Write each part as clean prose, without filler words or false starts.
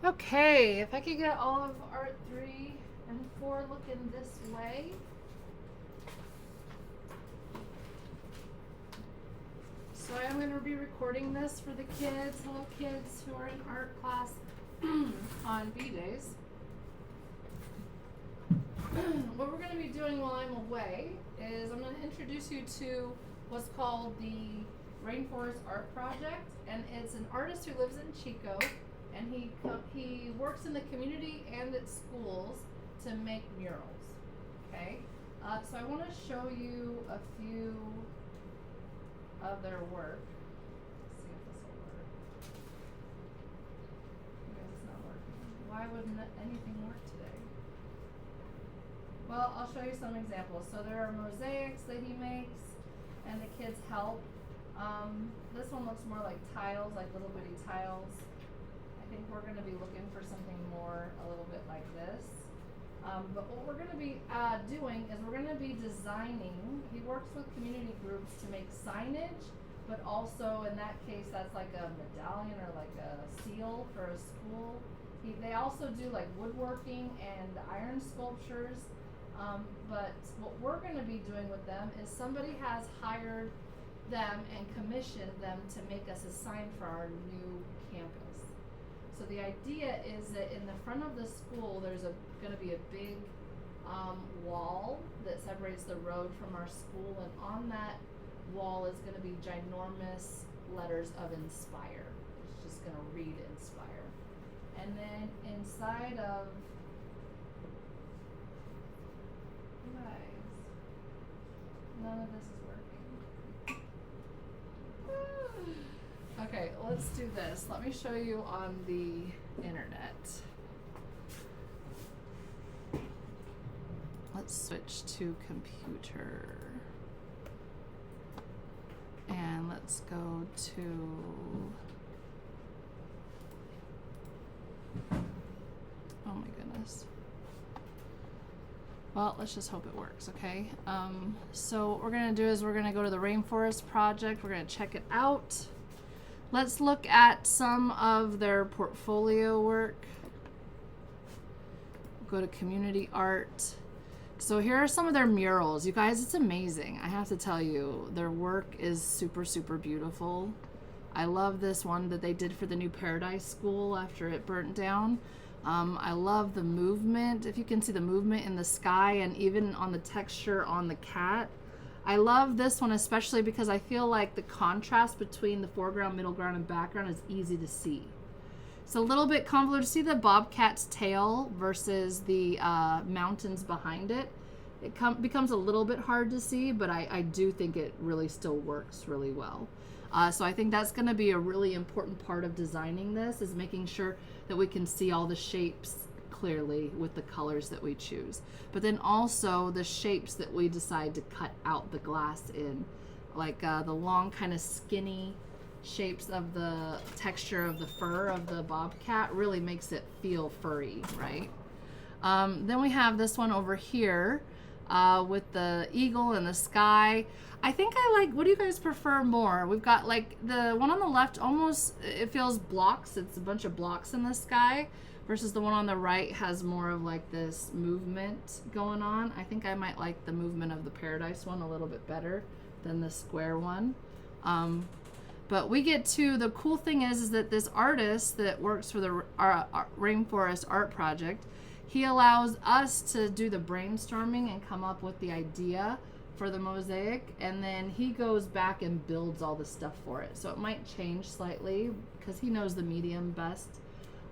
Okay, if I could get all of art 3 and 4 looking this way. So I'm going to be recording this for the kids, hello kids who are in art class on B days. What we're going to be doing while I'm away is I'm going to introduce you to what's called the Rainforest Art Project, and it's an artist who lives in Chico, and he works in the community and at schools to make murals. Okay, so I want to show you a few of their work. Let's see if this will work. Because it's not working. Why wouldn't anything work today? Well, I'll show you some examples. So there are mosaics that he makes, and the kids help. This one looks more like tiles, like little bitty tiles. I think we're going to be looking for something more, a little bit like this. But what we're going to be doing is we're going to be designing. He works with community groups to make signage, but also in that case, that's like a medallion or like a seal for a school. They also do like woodworking and iron sculptures. But what we're going to be doing with them is somebody has hired them and commissioned them to make us a sign for our new campus. So the idea is that in the front of the school, there's going to be a big wall that separates the road from our school, and on that wall is going to be ginormous letters of Inspire. It's just going to read Inspire. And then inside of, guys, none of this is working. Okay, let's do this. Let me show you on the internet. Let's switch to computer. And let's go to oh my goodness. Well, let's just hope it works, okay? So what we're gonna do is we're gonna go to the Rainforest Project. We're gonna check it out. Let's look at some of their portfolio work. Go to community art. So here are some of their murals. You guys, it's amazing. I have to tell you, their work is super, super beautiful. I love this one that they did for the new Paradise School after it burnt down. I love the movement. If you can see the movement in the sky and even on the texture on the cat. I love this one especially because I feel like the contrast between the foreground, middle ground, and background is easy to see. It's a little bit convoluted. See the bobcat's tail versus the mountains behind it. It becomes a little bit hard to see, but I do think it really still works really well. So I think that's going to be a really important part of designing this, is making sure that we can see all the shapes clearly with the colors that we choose. But then also the shapes that we decide to cut out the glass in, like the long kind of skinny shapes of the texture of the fur of the bobcat really makes it feel furry, right? Then we have this one over here with the eagle and the sky. I think I like, what do you guys prefer more? We've got like the one on the left, almost it feels blocks. It's a bunch of blocks in the sky, versus the one on the right has more of like this movement going on. I think I might like the movement of the Paradise one a little bit better than the square one. But we get to, the cool thing is that this artist that works for the Rainforest Art Project, he allows us to do the brainstorming and come up with the idea for the mosaic, and then he goes back and builds all the stuff for it. So it might change slightly because he knows the medium best.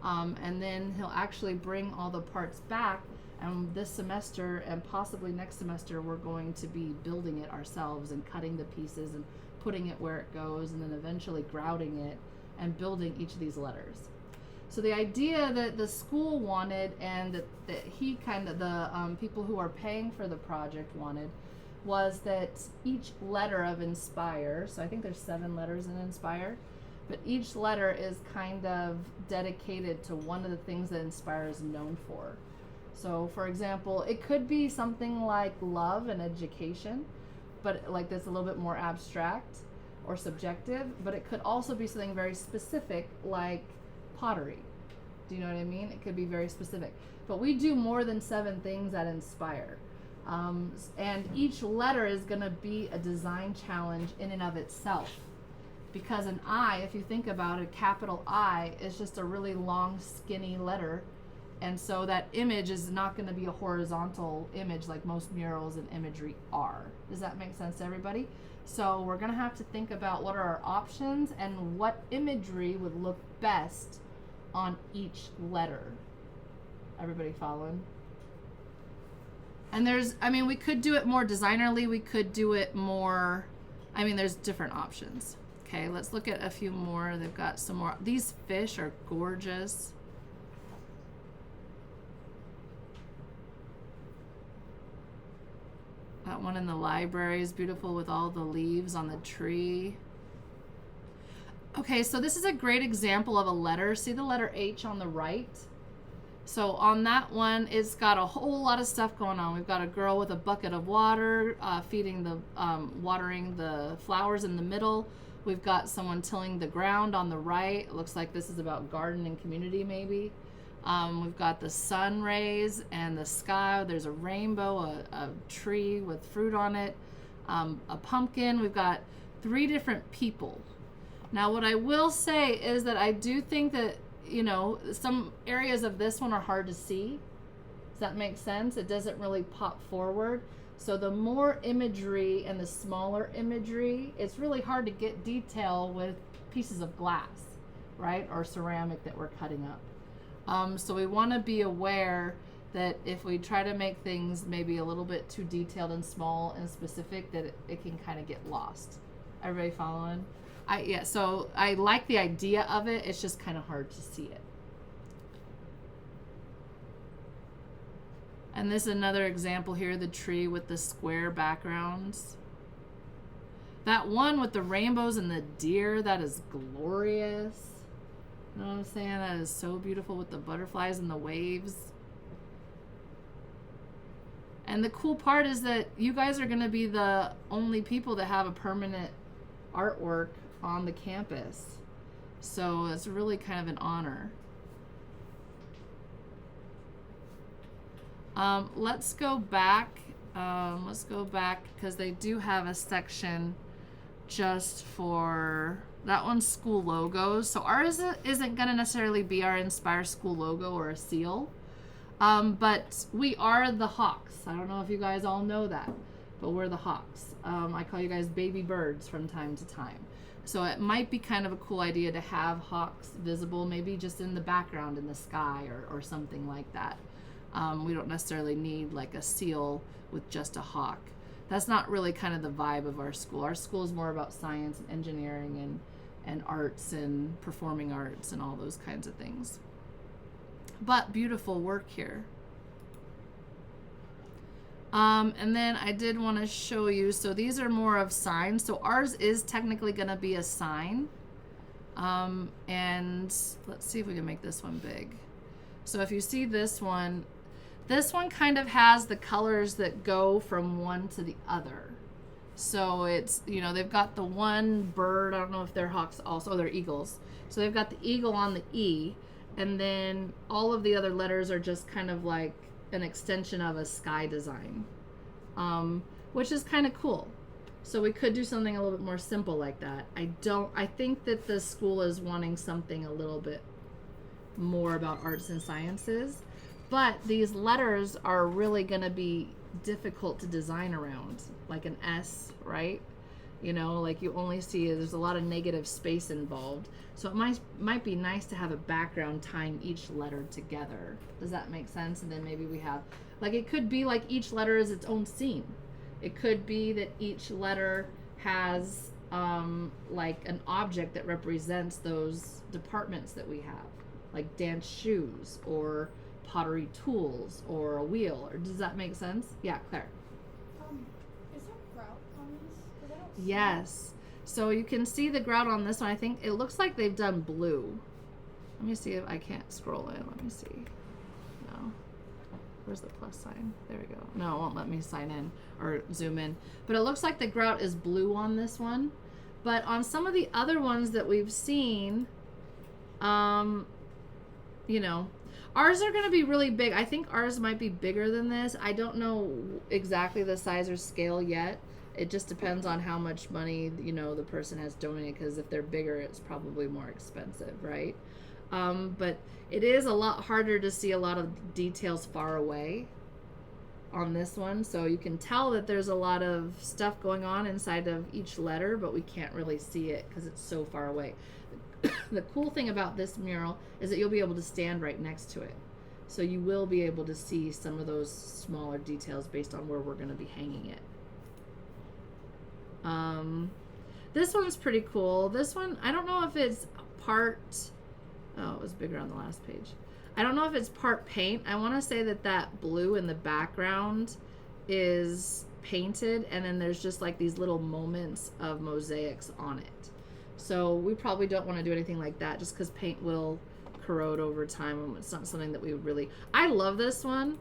And then he'll actually bring all the parts back, and this semester and possibly next semester we're going to be building it ourselves and cutting the pieces and putting it where it goes, and then eventually grouting it and building each of these letters. So the idea that the school wanted, and that he kind of, the people who are paying for the project wanted, was that each letter of Inspire, so I think there's 7 letters in Inspire, but each letter is kind of dedicated to one of the things that Inspire is known for. So for example, it could be something like love and education, but like that's a little bit more abstract or subjective, but it could also be something very specific like pottery. Do you know what I mean? It could be very specific. But we do more than 7 things at Inspire. And each letter is going to be a design challenge in and of itself. Because an I, if you think about it, capital I is just a really long, skinny letter. And so that image is not going to be a horizontal image like most murals and imagery are. Does that make sense to everybody? So we're going to have to think about what are our options and what imagery would look best on each letter. Everybody following? And we could do it more designerly. We could do it more, there's different options. Okay, let's look at a few more. They've got some more. These fish are gorgeous. That one in the library is beautiful with all the leaves on the tree. Okay, so this is a great example of a letter. See the letter H on the right? So on that one, it's got a whole lot of stuff going on. We've got a girl with a bucket of water, watering the flowers in the middle. We've got someone tilling the ground on the right. It looks like this is about garden and community maybe. We've got the sun rays and the sky. There's a rainbow, a tree with fruit on it, a pumpkin. We've got 3 different people. Now, what I will say is that I do think that, some areas of this one are hard to see. Does that make sense? It doesn't really pop forward. So the more imagery and the smaller imagery, it's really hard to get detail with pieces of glass, right? Or ceramic that we're cutting up. So we want to be aware that if we try to make things maybe a little bit too detailed and small and specific, that it can kind of get lost. Everybody following? So I like the idea of it. It's just kind of hard to see it. And this is another example here, the tree with the square backgrounds. That one with the rainbows and the deer, that is glorious. You know what I'm saying? That is so beautiful with the butterflies and the waves. And the cool part is that you guys are going to be the only people that have a permanent artwork on the campus. So it's really kind of an honor. Let's go back. Because they do have a section just for that one's school logos. So ours isn't going to necessarily be our Inspire school logo or a seal. But we are the Hawks. I don't know if you guys all know that, but we're the Hawks. I call you guys baby birds from time to time. So it might be kind of a cool idea to have hawks visible, maybe just in the background in the sky or something like that. We don't necessarily need like a seal with just a hawk. That's not really kind of the vibe of our school. Our school is more about science and engineering and arts and performing arts and all those kinds of things. But beautiful work here. And then I did want to show you, so these are more of signs. So ours is technically going to be a sign. And let's see if we can make this one big. So if you see this one kind of has the colors that go from one to the other. So it's, they've got the one bird, I don't know if they're hawks also, they're eagles. So they've got the eagle on the E, and then all of the other letters are just kind of like an extension of a sky design, which is kind of cool. So we could do something a little bit more simple like that. I think that the school is wanting something a little bit more about arts and sciences, but these letters are really going to be difficult to design around, like an S, right? Like you only see, there's a lot of negative space involved. So it might be nice to have a background tying each letter together. Does that make sense? And then maybe we have, like, it could be like each letter is its own scene. It could be that each letter has like an object that represents those departments that we have, like dance shoes or pottery tools or a wheel. Or does that make sense? Yeah, Claire. Is there grout on this? 'Cause I don't see Yes. So you can see the grout on this one. I think it looks like they've done blue. Let me see if I can't scroll in. Let me see. No. Where's the plus sign? There we go. No, it won't let me sign in or zoom in. But it looks like the grout is blue on this one. But on some of the other ones that we've seen, you know, ours are going to be really big. I think ours might be bigger than this. I don't know exactly the size or scale yet. It just depends on how much money, you know, the person has donated, because if they're bigger, it's probably more expensive, right? But it is a lot harder to see a lot of details far away on this one. So you can tell that there's a lot of stuff going on inside of each letter, but we can't really see it because it's so far away. The cool thing about this mural is that you'll be able to stand right next to it. So you will be able to see some of those smaller details based on where we're going to be hanging it. This one's pretty cool. This one, I don't know if it's part, oh, it was bigger on the last page. I don't know if it's part paint. I want to say that that blue in the background is painted, and then there's just like these little moments of mosaics on it. So we probably don't want to do anything like that, just because paint will corrode over time, and it's not something that we would really. I love this one.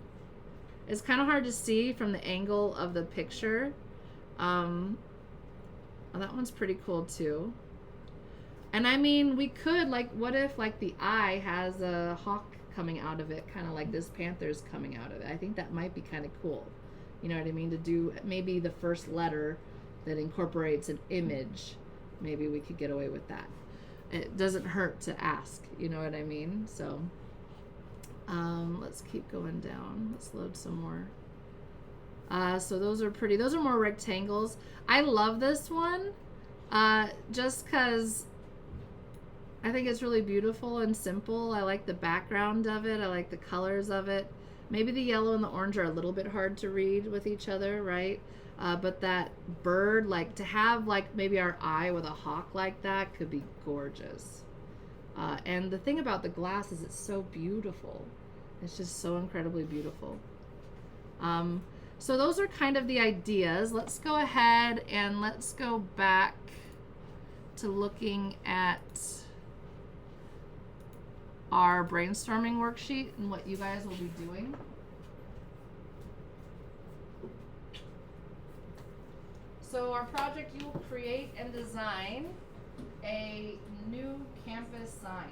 It's kind of hard to see from the angle of the picture. Oh, that one's pretty cool too. And I mean, we could, like, what if like the eye has a hawk coming out of it, kind of like this panther's coming out of it. I think that might be kind of cool. You know what I mean? To do maybe the first letter that incorporates an image. Maybe we could get away with that. It doesn't hurt to ask, you know what I mean? So let's keep going down. Let's load some more. So those are pretty. Those are more rectangles. I love this one just because I think it's really beautiful and simple. I like the background of it. I like the colors of it. Maybe the yellow and the orange are a little bit hard to read with each other, right? But that bird, like to have like maybe our eye with a hawk like that could be gorgeous. And the thing about the glass is it's so beautiful. It's just so incredibly beautiful. So those are kind of the ideas. Let's go ahead and let's go back to looking at our brainstorming worksheet and what you guys will be doing. So our project, you will create and design a new campus sign.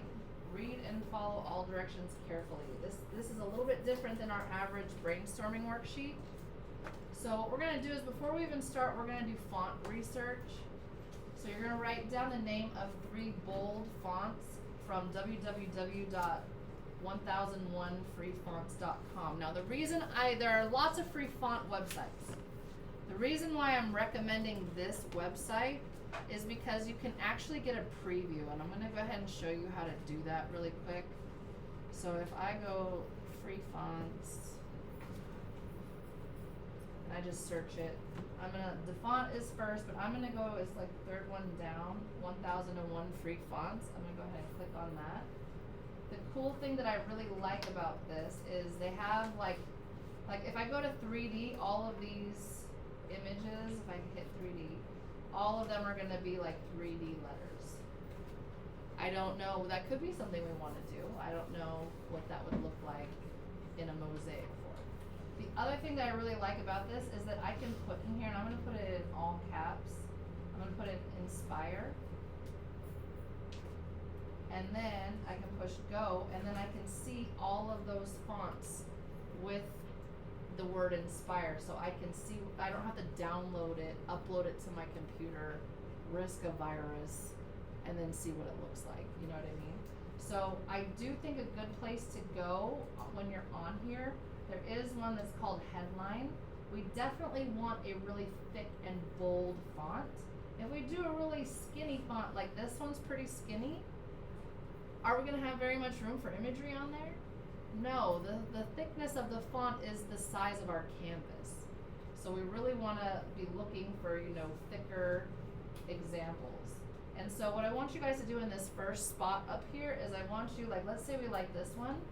Read and follow all directions carefully. This is a little bit different than our average brainstorming worksheet. So what we're going to do is, before we even start, we're going to do font research. So you're going to write down the name of 3 bold fonts from www.1001freefonts.com. Now the reason there are lots of free font websites. The reason why I'm recommending this website is because you can actually get a preview, and I'm going to go ahead and show you how to do that really quick. So if I go free fonts, and I just search it, the font is first, but I'm gonna go, it's like the third one down, 1001 free fonts. I'm gonna go ahead and click on that. The cool thing that I really like about this is they have like if I go to 3D, all of these images, if I hit 3D, all of them are gonna be like 3D letters. I don't know, that could be something we wanna do. I don't know what that would look like in a mosaic form. The other thing that I really like about this is that I can put in here, and I'm going to put it in all caps. I'm going to put in inspire. And then I can push go, and then I can see all of those fonts with the word inspire. So I can see, I don't have to download it, upload it to my computer, risk a virus, and then see what it looks like. You know what I mean? So I do think a good place to go when you're on here, there is one that's called headline. We definitely want a really thick and bold font. If we do a really skinny font, like this one's pretty skinny, are we gonna have very much room for imagery on there? No, the thickness of the font is the size of our canvas. So we really wanna be looking for, you know, thicker examples. And so what I want you guys to do in this first spot up here is I want you, like, let's say we like this one.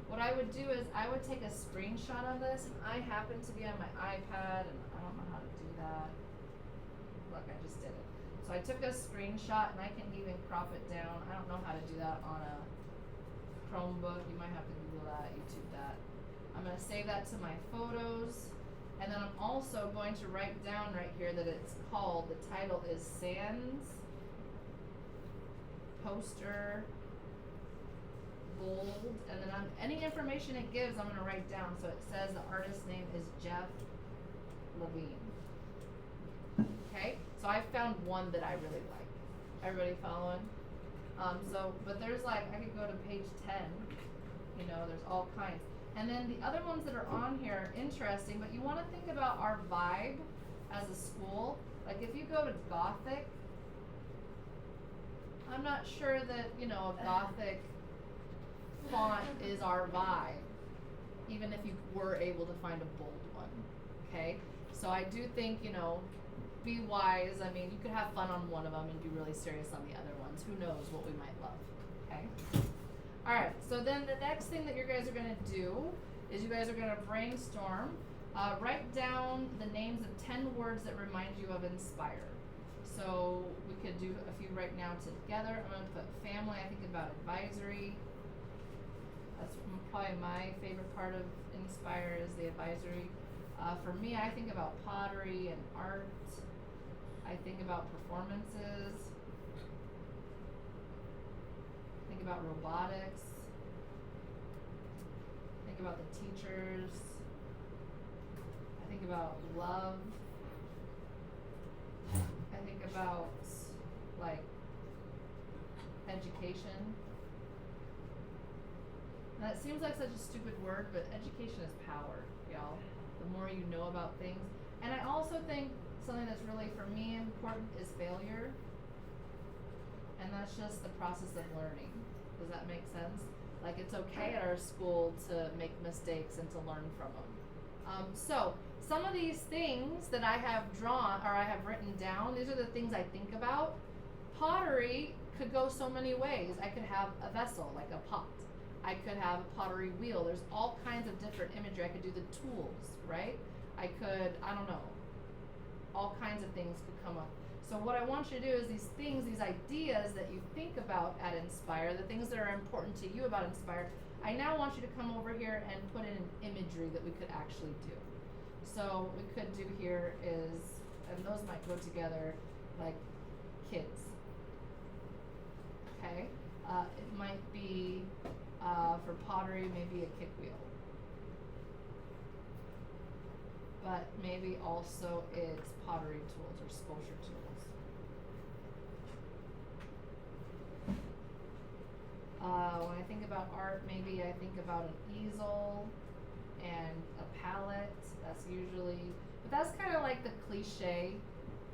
What I would do is I would take a screenshot of this, and I happen to be on my iPad, and I don't know how to do that. Look, I just did it. So I took a screenshot, and I can even crop it down. I don't know how to do that on a Chromebook. You might have to Google that, YouTube that. I'm going to save that to my photos, and then I'm also going to write down right here that it's called, the title is Sans Poster bold, and then any information it gives, I'm gonna write down. So it says the artist's name is Jeff Levine. Okay, so I found one that I really like. Everybody following? But there's like, I could go to page 10, you know, there's all kinds. And then the other ones that are on here are interesting, but you wanna think about our vibe as a school. Like if you go to Gothic, I'm not sure that, you know, a Gothic font is our vibe, even if you were able to find a bold one, okay? So I do think, you know, be wise. I mean, you could have fun on one of them and be really serious on the other ones. Who knows what we might love, okay? All right, so then the next thing that you guys are gonna do is you guys are gonna brainstorm, write down the names of 10 words that remind you of Inspire. So we could do a few right now together. I'm gonna put family. I think about advisory. That's probably my favorite part of Inspire is the advisory. For me, I think about pottery and art. I think about performances. Think about robotics. Think about the teachers. I think about love. I think about like education. Now it seems like such a stupid word, but education is power, y'all. The more you know about things. And I also think something that's really, for me, important is failure. And that's just the process of learning. Does that make sense? Like it's okay at our school to make mistakes and to learn from them. So some of these things that I have drawn or I have written down, these are the things I think about. Pottery could go so many ways. I could have a vessel, like a pot. I could have a pottery wheel. There's all kinds of different imagery. I could do the tools, right? I could, I don't know, all kinds of things could come up. So what I want you to do is these things, these ideas that you think about at Inspire, the things that are important to you about Inspire, I now want you to come over here and put in an imagery that we could actually do. So what we could do here is, and those might go together, like kids. Okay? It might be, for pottery, maybe a kick wheel. But maybe also it's pottery tools or sculpture tools. When I think about art, maybe I think about an easel and a palette. That's usually, but that's kind of like the cliche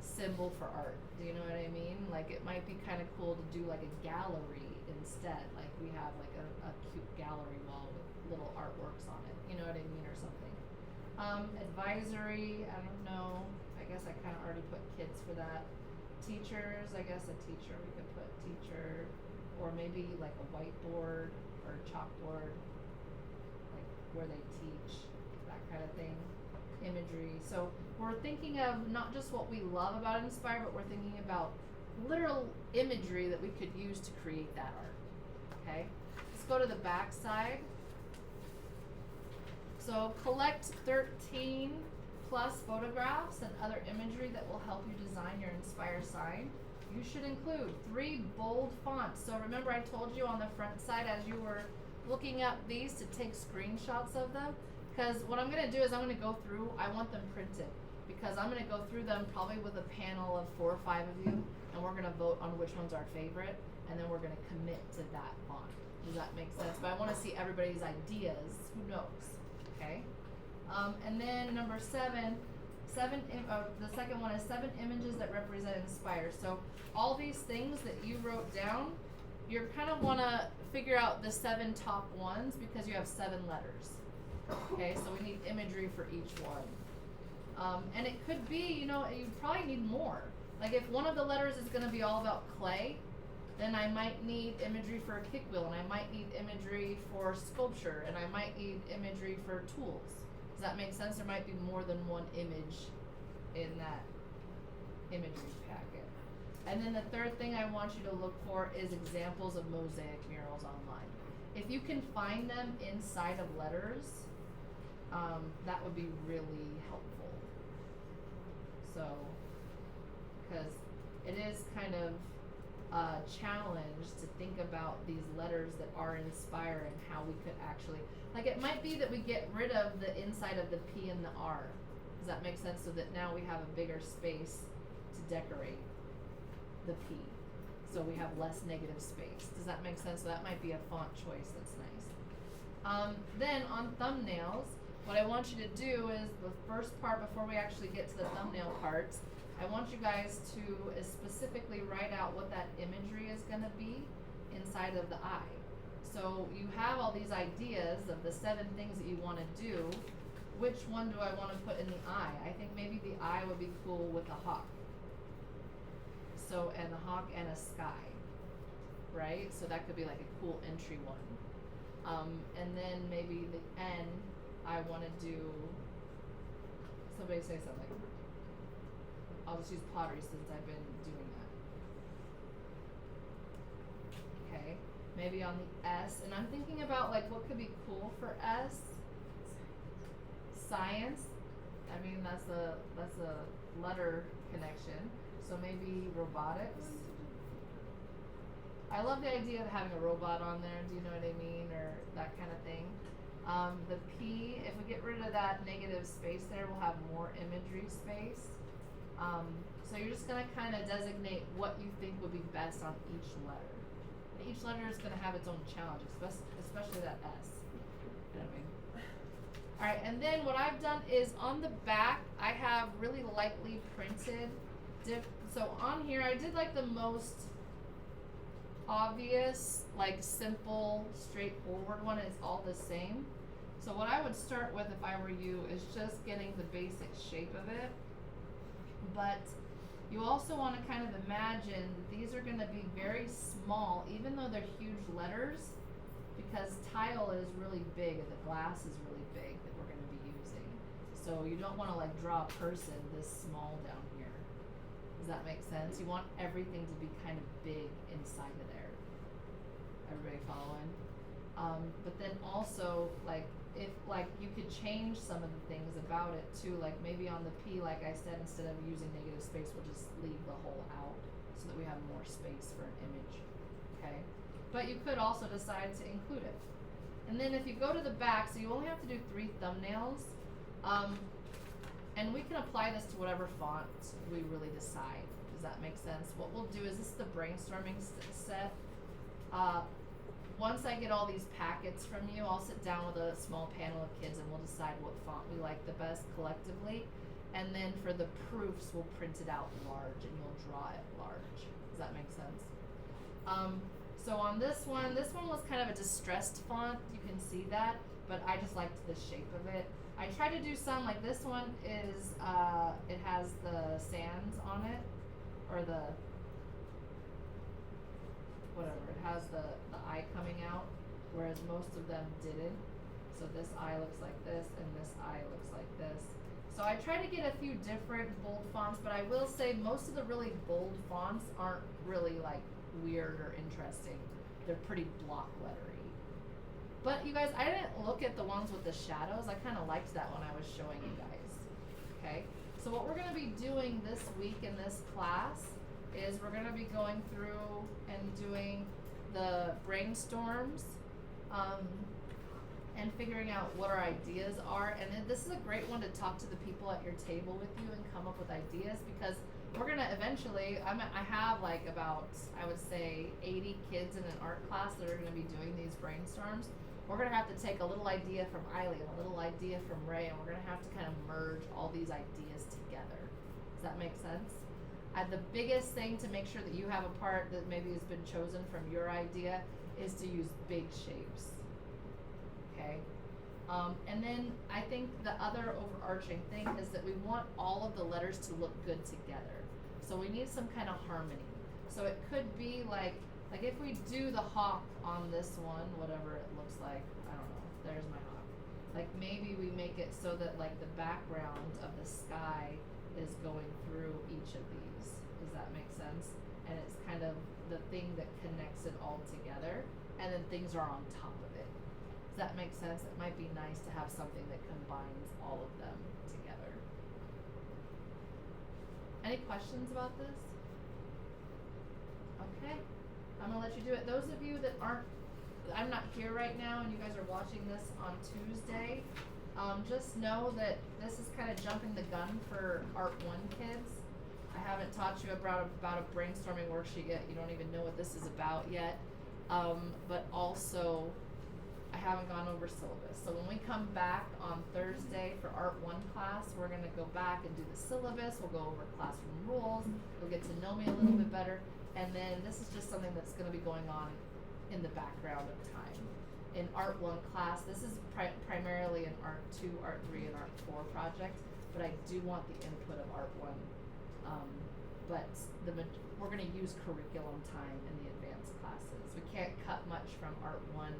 symbol for art. Do you know what I mean? Like it might be kind of cool to do like a gallery instead. Like we have like a cute gallery wall with little artworks on it. You know what I mean, or something. Advisory, I don't know. I guess I kind of already put kids for that. Teachers, I guess a teacher, we could put teacher, or maybe like a whiteboard or a chalkboard, like where they teach, that kind of thing. Imagery. So we're thinking of not just what we love about Inspire, but we're thinking about literal imagery that we could use to create that art. Okay? Let's go to the back side. So collect 13 plus photographs and other imagery that will help you design your Inspire sign. You should include 3 bold fonts. So remember I told you on the front side as you were looking up these to take screenshots of them, because what I'm going to do is I'm going to go through, I want them printed, because I'm going to go through them probably with a panel of 4 or 5 of you, and we're going to vote on which one's our favorite, and then we're going to commit to that font. Does that make sense? But I want to see everybody's ideas. Who knows? Okay, and then number 7, the second one is 7 images that represent Inspire. So all these things that you wrote down, you kind of want to figure out the 7 top ones because you have 7 letters. Okay, so we need imagery for each one. And it could be, you know, you probably need more. Like if one of the letters is going to be all about clay, then I might need imagery for a kick wheel, and I might need imagery for sculpture, and I might need imagery for tools. Does that make sense? There might be more than one image in that imagery packet. And then the third thing I want you to look for is examples of mosaic murals online. If you can find them inside of letters, that would be really helpful. So, because it is kind of challenge to think about these letters that are inspiring, how we could actually, like, it might be that we get rid of the inside of the P and the R. Does that make sense? So that now we have a bigger space to decorate the P. So we have less negative space. Does that make sense? So that might be a font choice that's nice. Then on thumbnails, what I want you to do is the first part before we actually get to the thumbnail parts, I want you guys to specifically write out what that imagery is going to be inside of the eye. So you have all these ideas of the 7 things that you want to do. Which one do I want to put in the eye? I think maybe the eye would be cool with a hawk. So, and a hawk and a sky, right? So that could be like a cool entry one. And then maybe the N, I want to do, somebody say something. I'll just use pottery since I've been doing that. Okay, maybe on the S, and I'm thinking about like what could be cool for S. Science. I mean that's a letter connection. So maybe robotics. I love the idea of having a robot on there. Do you know what I mean, or that kind of thing. The P, if we get rid of that negative space there, we'll have more imagery space. So you're just going to kind of designate what you think would be best on each letter. And each letter is going to have its own challenge, especially that S. You know what I mean? Alright, and then what I've done is on the back, I have really lightly printed. So on here, I did like the most obvious, like simple, straightforward one. It's all the same. So what I would start with if I were you is just getting the basic shape of it. But you also want to kind of imagine that these are going to be very small, even though they're huge letters, because tile is really big and the glass is really big that we're going to be using. So you don't want to like draw a person this small down here. Does that make sense? You want everything to be kind of big inside of there. Everybody following? But then also, like, if, like, you could change some of the things about it too, like maybe on the P, like I said, instead of using negative space, we'll just leave the whole out so that we have more space for an image, okay? But you could also decide to include it. And then if you go to the back, so you only have to do 3 thumbnails, and we can apply this to whatever font we really decide. Does that make sense? What we'll do is, this is the brainstorming set. Once I get all these packets from you, I'll sit down with a small panel of kids and we'll decide what font we like the best collectively. And then for the proofs, we'll print it out large and you'll draw it large. Does that make sense? So on this one was kind of a distressed font. You can see that, but I just liked the shape of it. I tried to do some, like this one is, it has the sands on it, or the, whatever, it has the eye coming out, whereas most of them didn't. So this eye looks like this, and this eye looks like this. So I try to get a few different bold fonts, but I will say most of the really bold fonts aren't really like weird or interesting. They're pretty block lettery. But you guys, I didn't look at the ones with the shadows. I kind of liked that when I was showing you guys. Okay, so what we're going to be doing this week in this class is we're going to be going through and doing the brainstorms and figuring out what our ideas are. And then this is a great one to talk to the people at your table with you and come up with ideas, because we're going to eventually, I have like about, I would say 80 kids in an art class that are going to be doing these brainstorms. We're going to have to take a little idea from Eileen, a little idea from Ray, and we're going to have to kind of merge all these ideas together. Does that make sense? The biggest thing to make sure that you have a part that maybe has been chosen from your idea is to use big shapes. Okay? And then I think the other overarching thing is that we want all of the letters to look good together. So we need some kind of harmony. So it could be like if we do the hawk on this one, whatever it looks like, I don't know, there's my hawk. Like maybe we make it so that like the background of the sky is going through each of these. Does that make sense? And it's kind of the thing that connects it all together, and then things are on top of it. Does that make sense? It might be nice to have something that combines all of them together. Any questions about this? Okay, I'm gonna let you do it. Those of you that aren't, I'm not here right now and you guys are watching this on Tuesday, just know that this is kind of jumping the gun for Art 1 kids. I haven't taught you about a brainstorming worksheet yet. You don't even know what this is about yet. But also, I haven't gone over syllabus. So when we come back on Thursday for Art 1 class, we're gonna go back and do the syllabus. We'll go over classroom rules. You'll get to know me a little bit better. And then this is just something that's gonna be going on in the background of time. In Art 1 class, this is primarily an Art 2, Art 3, and Art 4 project, but I do want the input of Art 1. But we're gonna use curriculum time in the advanced classes. We can't cut much from Art 1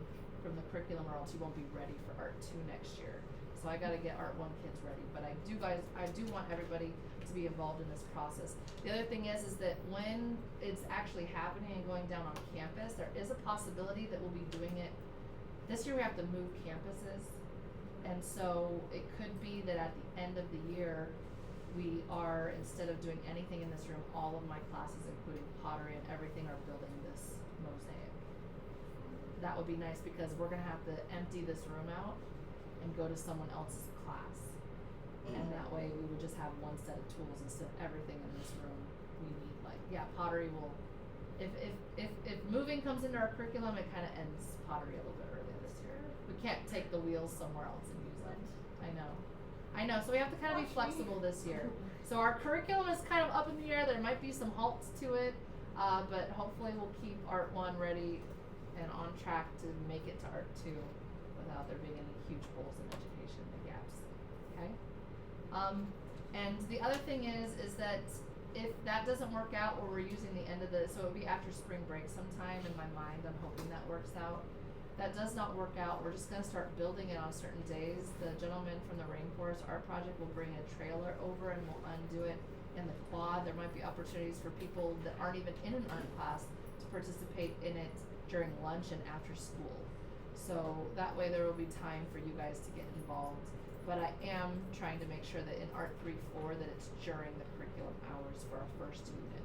from the curriculum or else you won't be ready for Art 2 next year. So I gotta get Art 1 kids ready, but I do want everybody to be involved in this process. The other thing is that when it's actually happening and going down on campus, there is a possibility that we'll be doing it. This year we have to move campuses, and so it could be that at the end of the year, we are, instead of doing anything in this room, all of my classes, including pottery and everything, are building this mosaic. That would be nice because we're gonna have to empty this room out and go to someone else's class. And that way we would just have one set of tools instead of everything in this room. We need pottery will, if moving comes into our curriculum, it kinda ends pottery a little bit early this year. We can't take the wheels somewhere else and use them. I know, so we have to kind of be flexible this year. So our curriculum is kind of up in the air. There might be some halts to it, but hopefully we'll keep Art 1 ready and on track to make it to Art 2 without there being any huge holes in education and gaps. Okay? And the other thing is that if that doesn't work out, or we're using the end of so it would be after spring break sometime in my mind, I'm hoping that works out. That does not work out, we're just gonna start building it on certain days. The gentleman from the Rainforest Art Project will bring a trailer over and we'll undo it in the quad. There might be opportunities for people that aren't even in an art class to participate in it during lunch and after school. So that way there will be time for you guys to get involved. But I am trying to make sure that in Art 3-4 that it's during the curriculum hours for our first unit.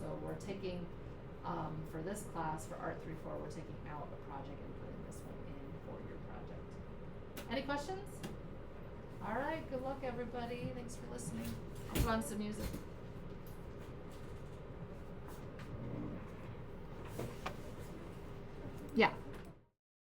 So we're taking, for this class, for Art 3-4, we're taking out a project and putting this one in for your project. Any questions? All right, good luck everybody. Thanks for listening. I'll put on some music.